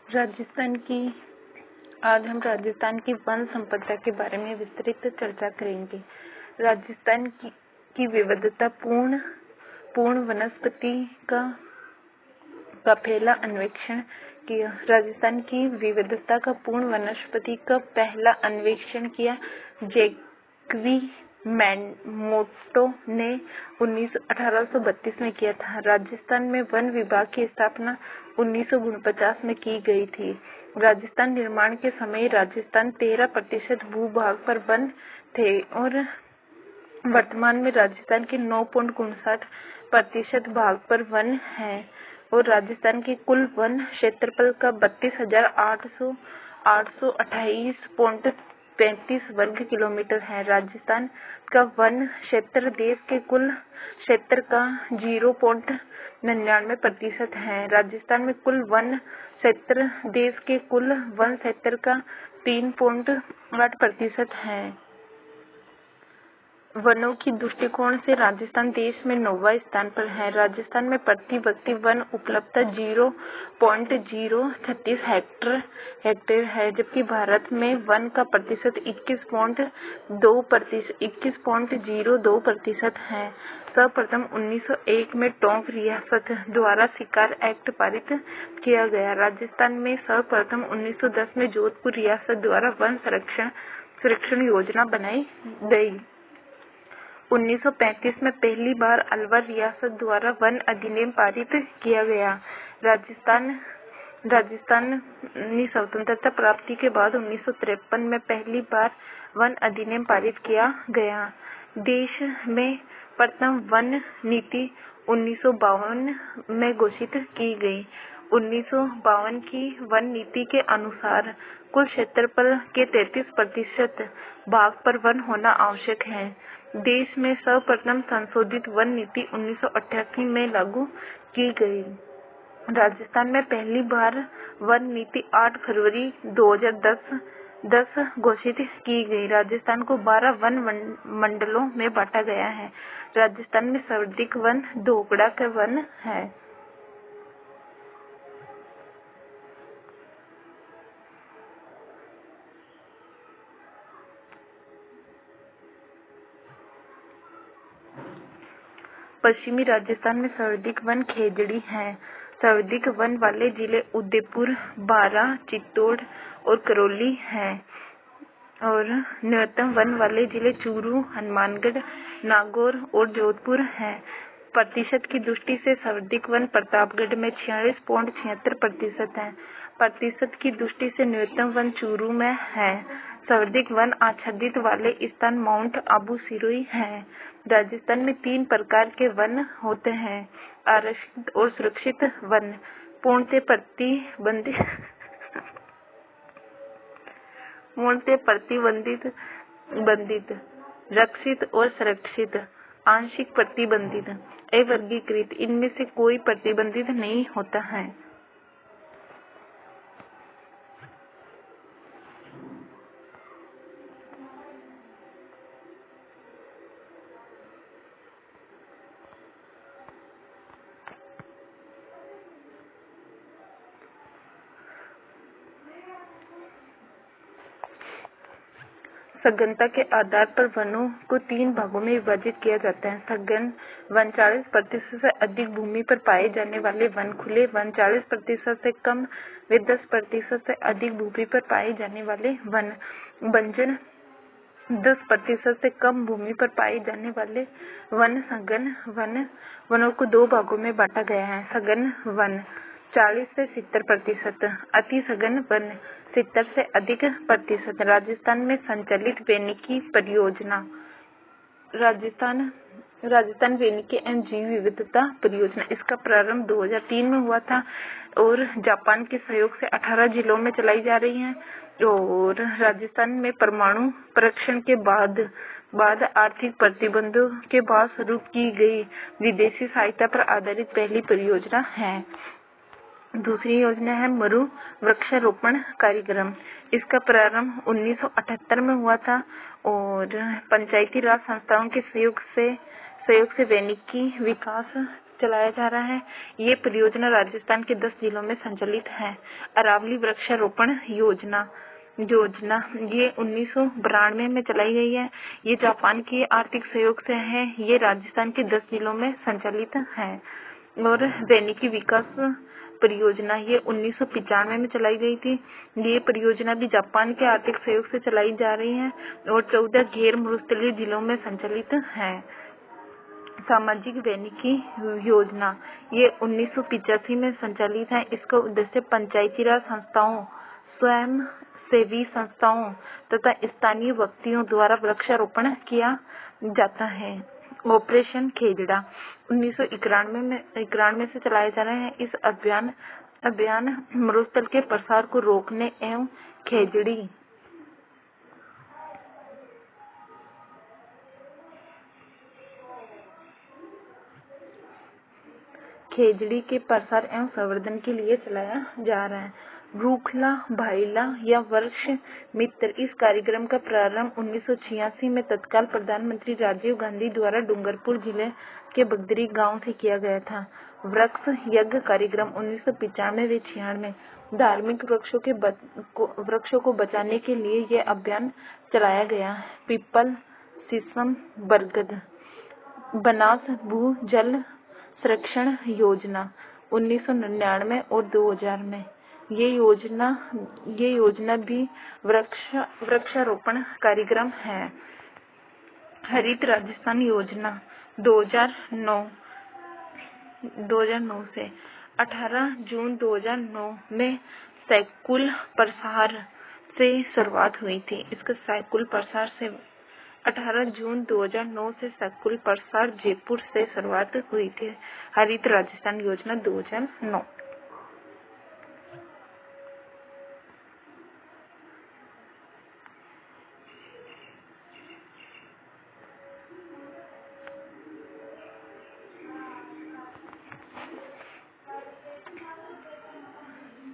राजस्थान की आज हम राजस्थान की वन संपदा के बारे में विस्तृत चर्चा करेंगे। राजस्थान की विविधता पूर्ण वनस्पति का पहला अन्वेषण किया। राजस्थान की विविधता का पूर्ण वनस्पति का पहला अन्वेषण किया जैकवी मोटो ने 1832 में किया था। राजस्थान में वन विभाग की स्थापना 1949 में की गई थी। राजस्थान निर्माण के समय राजस्थान 13% भूभाग पर वन थे और वर्तमान में राजस्थान के 9.59% भाग पर वन है और राजस्थान के कुल वन क्षेत्रफल का 32,828.35 वर्ग किलोमीटर है। राजस्थान का वन क्षेत्र देश के कुल क्षेत्र का 0.99% है। राजस्थान में कुल वन क्षेत्र देश के कुल वन क्षेत्र का 3.8% है। वनों की दृष्टिकोण से राजस्थान देश में 9वां स्थान पर है। राजस्थान में प्रति व्यक्ति वन उपलब्धता 0.036 हेक्टेयर है, जबकि भारत में वन का प्रतिशत 21.02% है। सर्वप्रथम 1901 में टोंक रियासत द्वारा शिकार एक्ट पारित किया गया। राजस्थान में सर्वप्रथम 1910 में जोधपुर रियासत द्वारा वन संरक्षण योजना बनाई गई। 1935 में पहली बार अलवर रियासत द्वारा वन अधिनियम पारित किया गया। राजस्थानी स्वतंत्रता प्राप्ति के बाद 1953 में पहली बार वन अधिनियम पारित किया गया। देश में प्रथम वन नीति 1952 में घोषित की गई। 1952 की वन नीति के अनुसार कुल क्षेत्रफल के 33% भाग पर वन होना आवश्यक है। देश में सर्वप्रथम संशोधित वन नीति 1988 में लागू की गई। राजस्थान में पहली बार वन नीति 8 फरवरी 2010 घोषित की गई। राजस्थान को 12 वन मंडलों में बांटा गया है। राजस्थान में सर्वाधिक वन दोगड़ा के वन है। पश्चिमी राजस्थान में सर्वाधिक वन खेजड़ी हैं। सर्वाधिक वन वाले जिले उदयपुर, बारां, चित्तौड़ और करौली हैं और न्यूनतम वन वाले जिले चूरू, हनुमानगढ़, नागौर और जोधपुर हैं। प्रतिशत की दृष्टि से सर्वाधिक वन प्रतापगढ़ में 46.76% है। प्रतिशत की दृष्टि से न्यूनतम वन चूरू में है। सर्वाधिक वन आच्छादित वाले स्थान माउंट आबू सिरोही है। राजस्थान में 3 प्रकार के वन होते हैं: आरक्षित और सुरक्षित वन, पूर्णतः प्रतिबंधित, रक्षित और संरक्षित, आंशिक प्रतिबंधित, अवर्गीकृत। इनमें से कोई प्रतिबंधित नहीं होता है। सघनता के आधार पर वनों को 3 भागों में विभाजित किया जाता है। सघन वन 40% से अधिक भूमि पर पाए जाने वाले वन, खुले वन 40% से कम व 10% से अधिक भूमि पर पाए जाने वाले वन, बंजर 10% से कम भूमि पर पाए जाने वाले वन। सघन वनों को 2 भागों में बांटा गया है। सघन वन 40 से 70%, अति सघन वन 70 से अधिक प्रतिशत। राजस्थान में संचालित वानिकी परियोजना। राजस्थान वानिकी एवं जीव विविधता परियोजना, इसका प्रारंभ 2003 में हुआ था और जापान के सहयोग से 18 जिलों में चलाई जा रही है और राजस्थान में परमाणु परीक्षण के बाद आर्थिक प्रतिबंधों के बाद शुरू की गई विदेशी सहायता पर आधारित पहली परियोजना है। दूसरी योजना है मरु वृक्षारोपण कार्यक्रम। इसका प्रारंभ 1978 में हुआ था और पंचायती राज संस्थाओं के सहयोग से वानिकी विकास चलाया जा रहा है। ये परियोजना राजस्थान के 10 जिलों में संचालित है। अरावली वृक्षारोपण योजना ये 1992 में चलाई गई है। ये जापान के आर्थिक सहयोग से है। ये राजस्थान के 10 जिलों में संचालित है। और वैनिकी विकास परियोजना ये 1995 में चलाई गई थी। ये परियोजना भी जापान के आर्थिक सहयोग से चलाई जा रही है और 14 गैर मरुस्थलीय जिलों में संचालित है। सामाजिक वैनिकी योजना ये 1985 में संचालित है। इसका उद्देश्य पंचायती राज संस्थाओं, स्वयं सेवी संस्थाओं तथा स्थानीय व्यक्तियों द्वारा वृक्षारोपण किया जाता है। ऑपरेशन खेजड़ा 1991 से चलाया जा रहा है। इस अभियान मरुस्थल के प्रसार को रोकने एवं खेजड़ी के प्रसार एवं संवर्धन के लिए चलाया जा रहा है। रूखला भाईला या वर्ष मित्र, इस कार्यक्रम का प्रारंभ 1986 में तत्काल प्रधानमंत्री राजीव गांधी द्वारा डूंगरपुर जिले के बगदरी गांव से किया गया था। वृक्ष यज्ञ कार्यक्रम 1995 में धार्मिक वृक्षों को बचाने के लिए यह अभियान चलाया गया। पीपल, शीशम, बरगद, बनास भू जल संरक्षण योजना 1999 और 2000 में। ये योजना भी वृक्षारोपण कार्यक्रम है। हरित राजस्थान योजना 2009 से 18 जून 2009 में सैकुल प्रसार से शुरुआत हुई थी। इसका सैकुल प्रसार से 18 जून 2009 से सैकुल प्रसार जयपुर से शुरुआत हुई थी। हरित राजस्थान योजना 2009।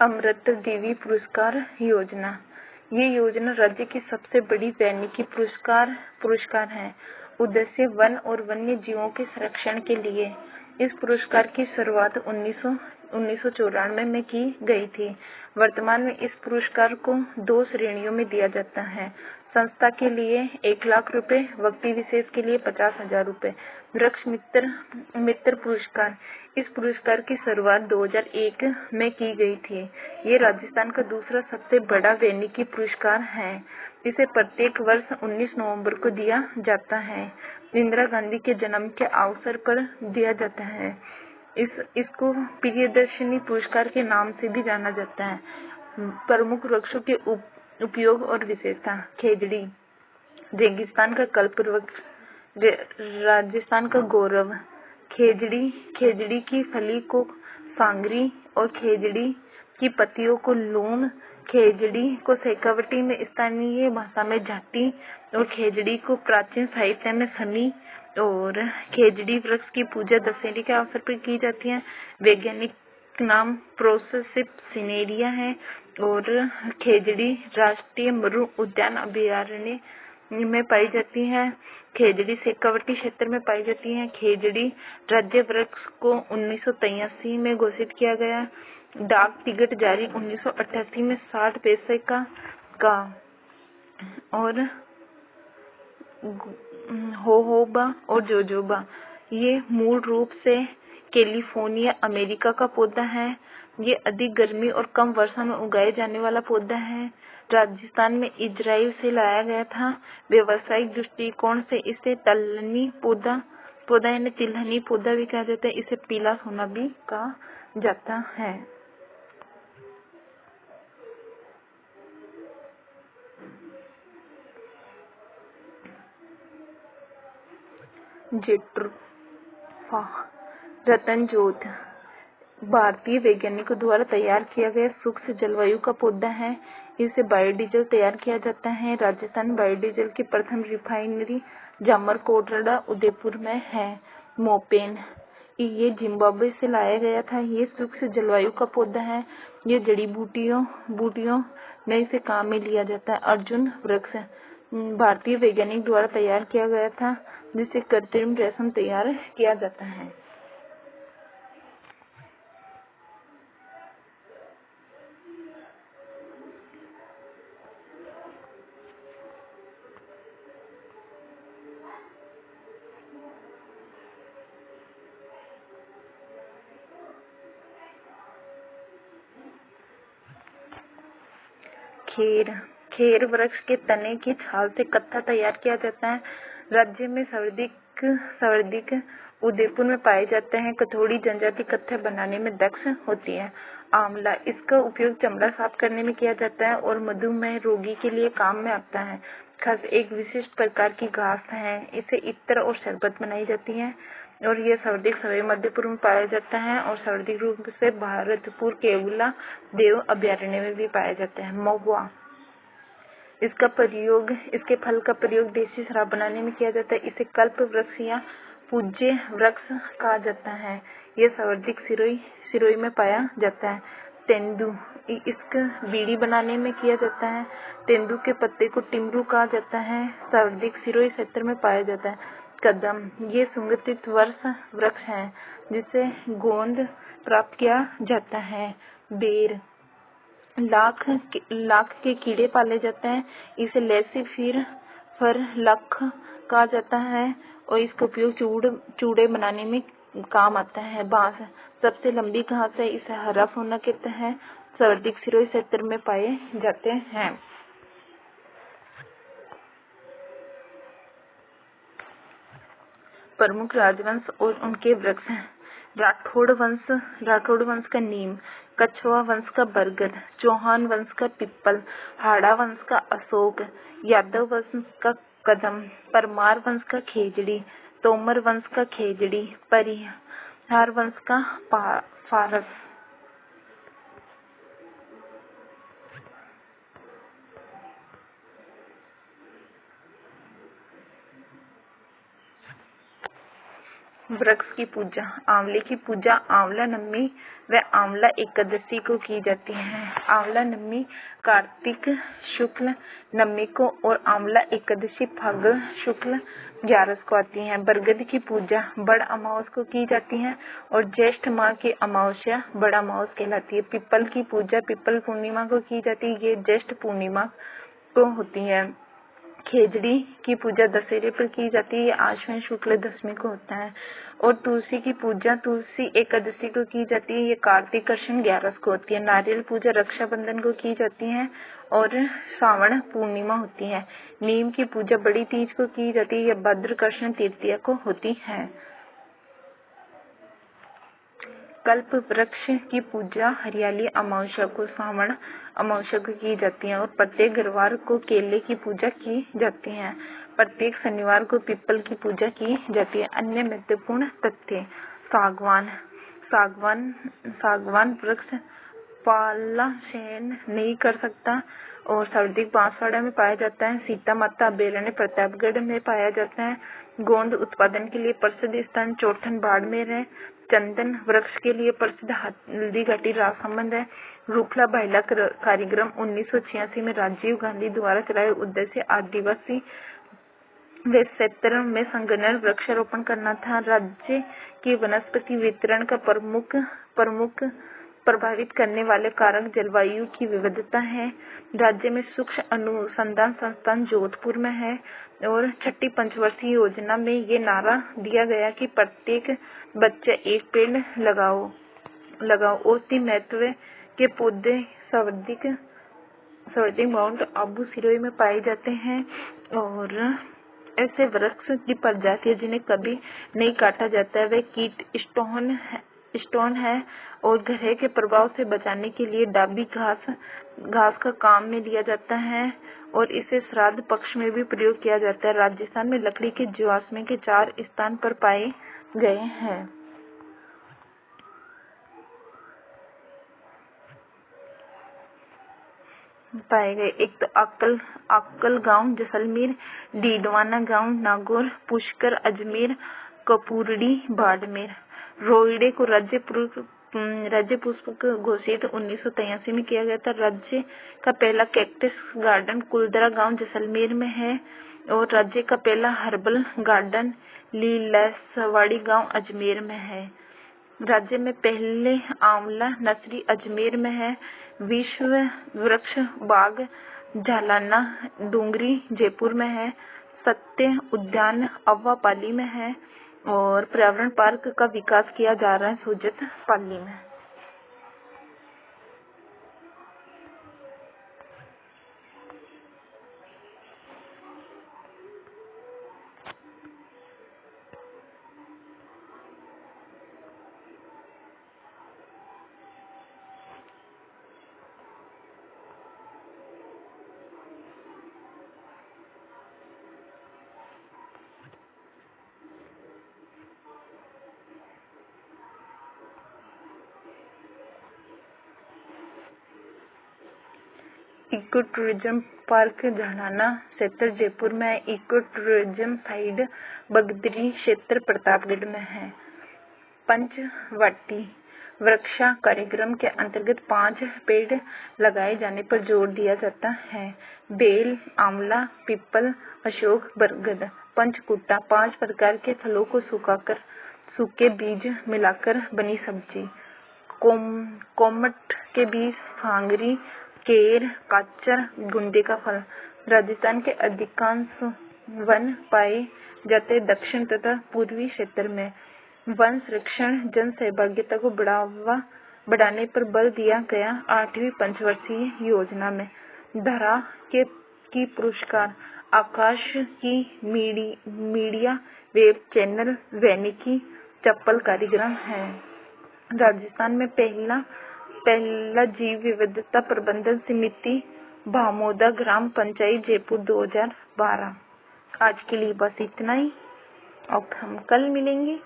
अमृत देवी पुरस्कार योजना, ये योजना राज्य की सबसे बड़ी वैनिकी पुरस्कार है। उद्देश्य वन और वन्य जीवों के संरक्षण के लिए। इस पुरस्कार की शुरुआत 1994 में की गई थी। वर्तमान में इस पुरस्कार को 2 श्रेणियों में दिया जाता है। संस्था के लिए 1 लाख रुपए, व्यक्ति विशेष के लिए 50,000 रुपए। वृक्ष मित्र पुरस्कार, इस पुरस्कार की शुरुआत 2001 में की गई थी। ये राजस्थान का दूसरा सबसे बड़ा वैनिकी पुरस्कार है। इसे प्रत्येक वर्ष 19 नवंबर को दिया जाता है। इंदिरा गांधी के जन्म के अवसर पर दिया जाता है। इसको प्रियदर्शनी पुरस्कार के नाम से भी जाना जाता है। प्रमुख वृक्षों के उपयोग और विशेषता। खेजड़ी, रेगिस्तान का कल्पवृक्ष, राजस्थान का गौरव। खेजड़ी की फली को सांगरी और खेजड़ी की पत्तियों को लूम, खेजड़ी को शेखावटी में स्थानीय भाषा में झाटी और खेजड़ी को प्राचीन साहित्य में सनी और खेजड़ी वृक्ष की पूजा दशहरे के अवसर पर की जाती है। वैज्ञानिक नाम प्रोसेसिप सिनेरिया है और खेजड़ी राष्ट्रीय मरु उद्यान अभयारण्य में पाई जाती है। खेजड़ी शेखावटी क्षेत्र में पाई जाती है। खेजड़ी राज्य वृक्ष को 1983 में घोषित किया गया। डाक टिकट जारी 1988 में 60 पैसे का और होहोबा और जोजोबा, ये मूल रूप से कैलिफोर्निया अमेरिका का पौधा है। ये अधिक गर्मी और कम वर्षा में उगाए जाने वाला पौधा है। राजस्थान में इजराइल से लाया गया था। व्यवसायिक दृष्टिकोण से इसे तिलहनी पौधा यानी तिलहनी पौधा भी कहा जाता है। इसे पीला सोना भी कहा जाता है। जेट्रोफा रतन जोत भारतीय वैज्ञानिकों द्वारा तैयार किया गया शुष्क जलवायु का पौधा है। इसे बायोडीजल तैयार किया जाता है। राजस्थान बायोडीजल की प्रथम रिफाइनरी जामरकोटड़ा उदयपुर में है। मोपेन, ये जिम्बाब्वे से लाया गया था। ये शुष्क जलवायु का पौधा है। ये जड़ी बूटियों में इसे काम में लिया जाता है। अर्जुन वृक्ष भारतीय वैज्ञानिक द्वारा तैयार किया गया था, जिससे कृत्रिम रेशम तैयार किया जाता है। खेर वृक्ष के तने की छाल से कत्था तैयार किया जाता है। राज्य में सर्वाधिक उदयपुर में पाए जाते हैं। कथौड़ी जनजाति कत्थे बनाने में दक्ष होती है। आंवला, इसका उपयोग चमड़ा साफ करने में किया जाता है और मधुमेह रोगी के लिए काम में आता है। खस एक विशिष्ट प्रकार की घास है। इसे इत्र और शरबत बनाई जाती है और यह सर्वाधिक सभी मध्य पूर्व में पाया जाता है और सर्वाधिक रूप से भारतपुर केवला देव अभयारण्य में भी पाया जाता है। महुआ, इसके फल का प्रयोग देसी शराब बनाने में किया जाता है। इसे कल्प वृक्ष या पूज्य वृक्ष कहा जाता है। यह सर्वाधिक सिरोही में पाया जाता है। तेंदू, इसका बीड़ी बनाने में किया जाता है। तेंदू के पत्ते को टिमरू कहा जाता है। सर्वाधिक सिरोही क्षेत्र में पाया जाता है। कदम, ये सुगंधित वृक्ष है जिसे गोंद प्राप्त किया जाता है। बेर, लाख के कीड़े पाले जाते हैं। इसे लैसी फर लाख कहा जाता है और इसका उपयोग चूड़े बनाने में काम आता है। बांस, सबसे लंबी घास है। इसे हरा सोना कहते हैं। सर्वाधिक सिरोही क्षेत्र में पाए जाते हैं। प्रमुख राजवंश और उनके वृक्ष हैं। राठौड़ वंश का नीम, कछवा वंश का बरगद, चौहान वंश का पिप्पल, हाड़ा वंश का अशोक, यादव वंश का कदम, परमार वंश का खेजड़ी, तोमर वंश का खेजड़ी, परिहार वंश का फारस। वृक्ष की पूजा। आंवले की पूजा आंवला नवमी व आंवला एकादशी को की जाती है। आंवला नवमी कार्तिक शुक्ल नवमी को और आंवला एकादशी फाल्गुन शुक्ल 11 को आती है। बरगद की पूजा बड़ अमावस को की जाती है और ज्येष्ठ माह की अमावस्या बड़ अमावस कहलाती है। पिपल की पूजा पिपल पूर्णिमा को की जाती है। ये ज्येष्ठ पूर्णिमा को होती है। खेजड़ी की पूजा दशहरे पर की जाती है। आश्विन शुक्ल दशमी को होता है। और तुलसी की पूजा तुलसी एकादशी को की जाती है। ये कार्तिक कृष्ण 11 को होती है। नारियल पूजा रक्षाबंधन को की जाती है और श्रावण पूर्णिमा होती है। नीम की पूजा बड़ी तीज को की जाती है। यह भद्र कृष्ण तृतीया को होती है। कल्प वृक्ष की पूजा हरियाली अमावस्या को श्रावण अमावस्या को की जाती है और प्रत्येक गुरुवार को केले की पूजा की जाती है। प्रत्येक शनिवार को पीपल की पूजा की जाती है। अन्य महत्वपूर्ण तथ्य। सागवान वृक्ष पाला सहन नहीं कर सकता और सर्वाधिक बांसवाड़ा में पाया जाता है। सीता माता अभयारण्य प्रतापगढ़ में पाया जाता है। गोंद उत्पादन के लिए प्रसिद्ध स्थान चौठन बाड़मेर है। चंदन वृक्ष के लिए प्रसिद्ध हल्दी घाटी राजसमंद है। रूखला बाहिला कार्यक्रम 1986 में राजीव गांधी द्वारा चलाए उद्देश्य आदिवासी वे क्षेत्र में संघनन वृक्षारोपण करना था। राज्य के वनस्पति वितरण का प्रमुख प्रभावित करने वाले कारक जलवायु की विविधता है। राज्य में सूक्ष्म अनुसंधान संस्थान जोधपुर में है और छठी पंचवर्षीय योजना में ये नारा दिया गया कि प्रत्येक बच्चा एक पेड़ लगाओ। औषधि महत्व के पौधे सर्वाधिक माउंट आबू सिरोही में पाए जाते हैं और ऐसे वृक्ष की प्रजातियां जिन्हें कभी नहीं काटा जाता है वे कीट स्टोन है और ग्रह के प्रभाव से बचाने के लिए डाबी घास का काम में लिया जाता है और इसे श्राद्ध पक्ष में भी प्रयोग किया जाता है। राजस्थान में लकड़ी के जीवाश्म के 4 स्थान पर पाए गए। एक तो अक्कल गांव जैसलमेर, डीडवाना गांव नागौर, पुष्कर अजमेर, कपूरड़ी बाड़मेर। रोइडे को राज्य पुष्प घोषित 1983 में किया गया था। राज्य का पहला कैक्टस गार्डन कुलदरा गांव जैसलमेर में है और राज्य का पहला हर्बल गार्डन लीलासवाड़ी गांव अजमेर में है। राज्य में पहले आंवला नर्सरी अजमेर में है। विश्व वृक्ष बाग झालाना डूंगरी जयपुर में है। सत्य उद्यान अव्वापाली में है और पर्यावरण पार्क का विकास किया जा रहा है सोजत पाली में। इको टूरिज्म पार्क झालाना क्षेत्र जयपुर में है। इको टूरिज्म साइड बगदरी क्षेत्र प्रतापगढ़ में है। पंचवटी वृक्षा कार्यक्रम के अंतर्गत 5 पेड़ लगाए जाने पर जोर दिया जाता है। बेल, आंवला, पीपल, अशोक, बरगद। पंचकुटा 5 प्रकार के फलों को सुखाकर सूखे बीज मिलाकर बनी सब्जी। कोमट के बीज, फांगरी, केर, काचर, गुंडे का फल। राजस्थान के अधिकांश वन पाए जाते दक्षिण तथा पूर्वी क्षेत्र में। वन संरक्षण जन सहभागिता को बढ़ाने पर बल दिया गया। 8वीं पंचवर्षीय योजना में धरा की पुरस्कार, आकाश की मीडिया वेब चैनल, वैनिकी चप्पल कार्यक्रम है। राजस्थान में पहला जीव विविधता प्रबंधन समिति भामोदा ग्राम पंचायत जयपुर 2012। आज के लिए बस इतना ही। अब हम कल मिलेंगे।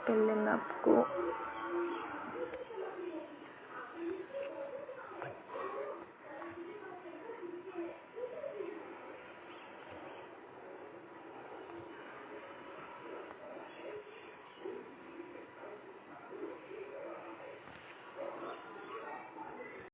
पहले मैं आपको